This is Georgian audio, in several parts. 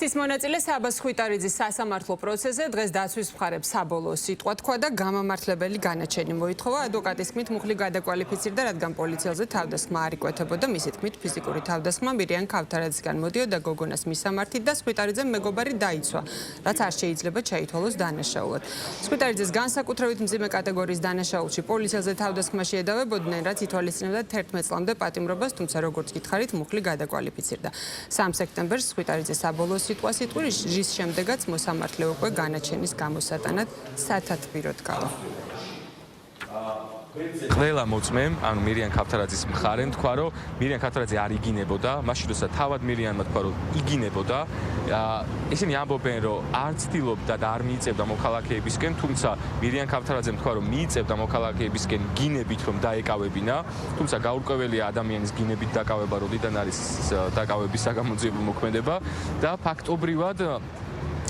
აქციის მონაწილე საბას ხვიტარიძის სასამართლო პროცესზე დღეს დაცვის მხარებს საბოლოო სიტყვა თქვა და გამამართლებელი განაჩენი მოითხოვა. ადვოკატის თქმით, მუხლი გადაკვალიფიცირდა, რადგან პოლიციელზე თავდასხმა არ იკვეთებოდა. მისი თქმით, ფიზიკური თავდასხმა მირიან ქავთარაძისგან მოდიოდა გოგონას მისამართით და ხვიტარიძემ მეგობარი დაიცვა, რაც არ შეიძლება ჩაითვალოს დანაშაულად. ხვიტარიძეს განსაკუთრებით მძიმე კატეგორიის დანაშაულში პოლიციელზე თავდასხმა შეედავებოდნენ, რაც ითვალისწინებდა 11 წლამდე პატიმრობას, თუმცა როგორც გითხარით, მუხლი გადაკვალიფიცირდა. 3 სექტემბერს ხვიტარიძე საბოლოო სიტყვას იტყვის, რის შემდეგაც მოსამართლე უკვე განაჩენის გამოსატანად სათათბიროდ გავა. ყველა მოწმემ, ანუ მირიან ქავთარაძის მხარემ თქვა, რომ მირიან ქავთარაძე არ იგინებოდა, მაშინ როცა თავად მირიანმა თქვა, რომ იგინებოდა, ისინი ამბობენ, რომ არ ცდილობდა და არ მიიწევდა მოქალაქეებისკენ, თუმცა მირიან ქავთარაძემ თქვა, რომ მიიწევდა მოქალაქეებისკენ გინებით, რომ დაეკავებინა, თუმცა გაურკვეველია ადამიანის გინებით დაკავება, როდიდან არის დაკავების საგამოძიებო მოქმედება და ფაქტობრივად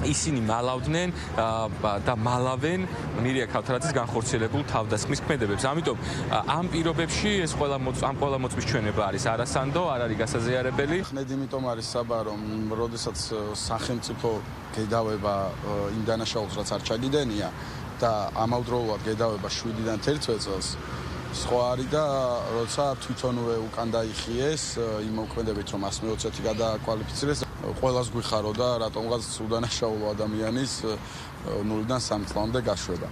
ისინი მალავდნენ და მალავენ მირიან ქავთარაძის განხორციელებულ თავდასხმის ქმედებებს. ამიტომ ამ პირობებში ეს ამ ყველა მოწმის ჩვენება არის არასანდო, არ არის გასაზიარებელი. ხნედ იმიტომ არის საბა, რომ როდესაც სახელმწიფო გედავება იმ დანაშაულს, რაც არ ჩაგიდენია და ამავდროულად გედავება 7-დან 11 წელს, სხვა არის და როცა თვითონვე უკან დაიხიეს იმ მოქმედებით, რომ 120 გადაკვალიფიცირეს, ყველას გვიხარო და რატომღაც უდანაშაულო ადამიანის 0-დან 3 წლამდე გაშვება.